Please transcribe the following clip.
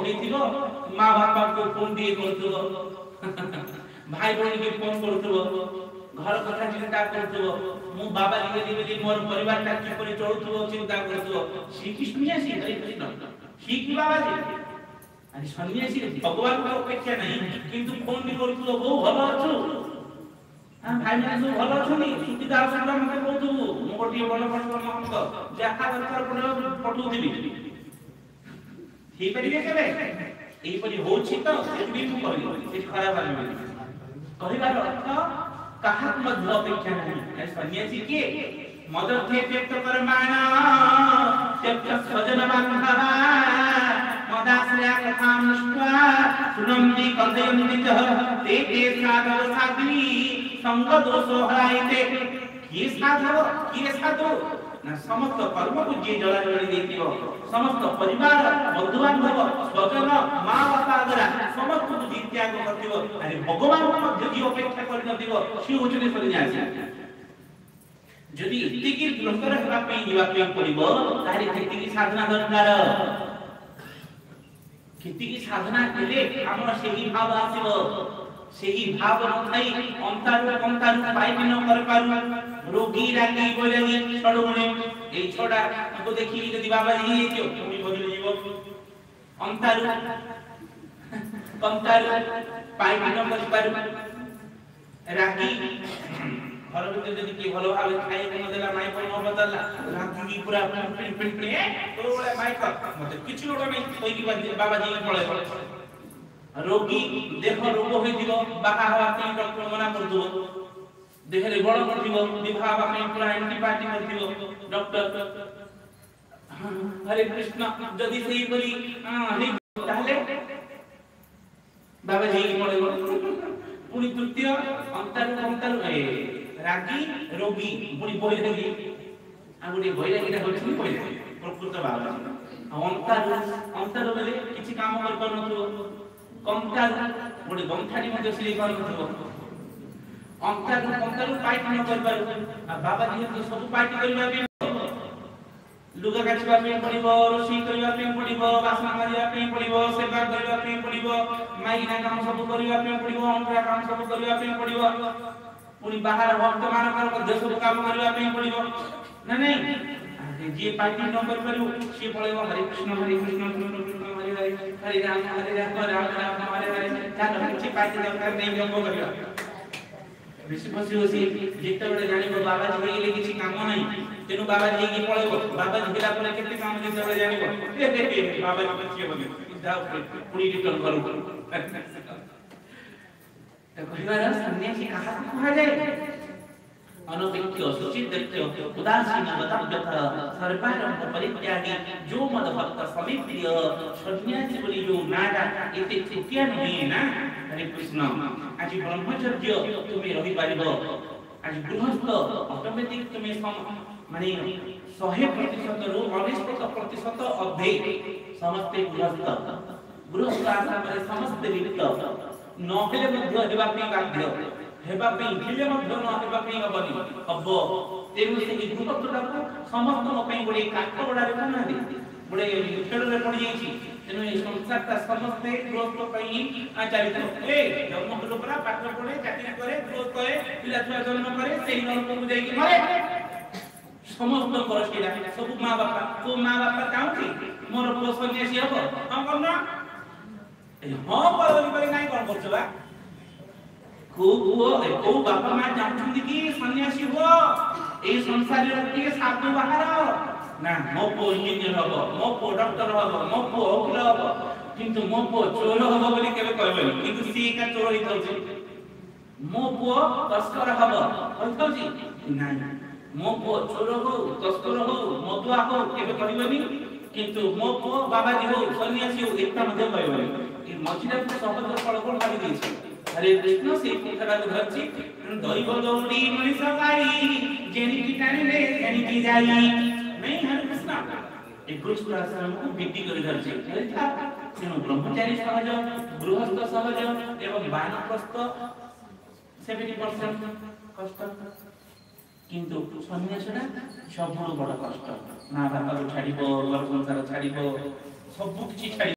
ହେଇଥିବ ମା ବାପା को फोन दिए करथुबो भाई बहन के फोन करथुबो घर कथा चिंता करथुबो मु बाबा जी बोली मोर परिवार का किपरि चलथुबो चिंता करथुबो श्री कृष्ण जी हरे कृष्ण श्री की बाबा जी अरे सन्यासी भगवान को अपेक्षा नहीं किंतु फोन भी करथुबो बहु भलो अछु हां भाई माने सब भलो अछनी सुविधा असुविधा मते कहथुबो मु गोटी बड़ बड़ महंत जाहा दरकार पड़ो पटू दिबी ठीक परिबे केबे एई परि होछि तो एबी मु कहली ए खराब आदमी कहबार अर्थ कहा मध्य अपेक्षा नहीं सन्यासी के मदर थे व्यक्त कर मान त्यक्त स्वजन बांधवा मदाश्रया कथा नष्टा सुनंदी कंदयंदी ते ते साधव साध्वी संग दोष हराइते किए साधव ना समस्त कर्म को जे जला जली देतियो समस्त परिवार बंधु बांधव स्वजन मां बापा द्वारा समस्त को जी त्याग करतियो अरे भगवान को मध्य जी अपेक्षा कर नदियो सी होचने सन्यासी जदि इतिकी लोकर हेबा पे जीवा पे पड़िबो तारि इतिकी साधना दरकार कितिकी साधना केले हमर सेही भाव आसीबो सेही भाव न थाई अंतारु पाई न कर पारु रोगी रागी बोलेगी छडुने ए छोडा को देखि जदि बाबा जी के तुमी बदल जीवो अंतारु पाई न कर पारु रागी घर भीतर जदि के भलो भाव खाए न देला माई पर न बदलला रागी की पूरा पिन तो बोले माई कर मते किछ लोग नहीं कोई की बाबा जी पळे रोगी देह रोग होई दिबो बाहा हवा पे डॉक्टर मना कर दो देह रे बड़ करथिबो विवाह में पूरा एंटीबायोटिक करथिबो डॉक्टर हरे कृष्ण जदि सही बोली हरि ताले बाबा जी पड़ेबो पुनी तृतीय अंतर ए रागी रोगी पुनी बोई देगी आ गुडी बोई देगी होछि बोई प्रकृत बाबा अंतर बेले किछि काम कर परनथो कंकाल गोटे गंठाड़ी मध्य सिलाई करथबो कंकाल पाइट न कर पारु आ बाबा जी तो सब पाइट करबा पे लुगा काचबा पे पड़िबो रोसी करबा पे पड़िबो बासना मारिबा पे पड़िबो सेवा करबा पे पड़िबो माई ना काम सब करबा पे पड़िबो अंतरा काम सब करबा पे पड़िबो पुनी बाहर भक्त मानकर मध्य सब काम करबा पे पड़िबो ना नहीं जे पाइट न कर पारु से पळेबो हरे कृष्ण हरे राम राम राम हरे हरे चालो किछि पाइते दरकार नै जंग करियो ऋषि फसी जेते बडे जानिबो बाबा जी गेले किछि काम नै तेनु बाबा जी की पळेबो बाबा जी गेला परे केते काम जेते बडे जानिबो ए बाबा जी किछि बोले जाओ पुनी रिटर्न करू तो कहिबार सन्यासी कहा कहा जाय अनपेक्ष सुचिद्य उदासीन गतव्यथ सर्वारंभ परित्यागी जो मद भक्त समिप्रिय सन्यासी बोली जो नाडा एते छुटिया नहीं ना हरे कृष्ण आज ब्रह्मचर्य तुम्हें रही पारिबो आज गृहस्थ ऑटोमेटिक तुम्हें माने 100% रु 99% अधे समस्त गृहस्थ आश्रम में समस्त लिप्त न हेले मध्य हेबा पे बाध्य हेबा पे इथिले मध्य न हेबा पे हबनी हबो तेनु से गृहस्थटा को समस्त म पे गोडे काठ गोडा रे ना दे गोडे खेड़ रे पड़ी जाई तेनु ए संसार ता समस्त गृहस्थ पई आचारित ए जन्म कलो परा पाठ पढे चाकरी करे ग्रोथ करे पिला छुआ जन्म करे सेही नरक को जाई कि मरे समस्त करस्तीला सब मां बापा काउथि मोर पुओ सन्यासी हबो हम करना ए हां पर नाही कोन करछबा को बापा मां चाहती कि सन्यासी हो ए संसार रे साधु बाहर ना मो पो इंजीनियर हबो मो पो डॉक्टर हबो मो पो वकील हबो किंतु मो पो चोर हबो बोली केबे कहबेनी किंतु सी का चोर ही थौछि मो पो तस्कर हबो कहथौछि ना मो पो चोर हो तस्कर हो मदुआ हो केबे कहबेनी किंतु मो पो बाबाजी हो सन्यासी हो एकटा मध्य कहबेनी ई मझिरा सहज फल कोन भागी देछि हरे कृष्ण से कथा धरछि दैव गौरी मनीष गाई जेनी की टाणिले जेनी की जाई नहीं हरे कृष्ण एक गृहस्थ आश्रम को विधि कर धरछि था तेनु ब्रह्मचारी सहज गृहस्थ सहज एवं वानप्रस्थ 70% कष्ट किंतु सन्यासना सबुरु बड़ कष्ट ना बापा को छाड़िबो घर संसार छाड़िबो सब किछि छाड़ि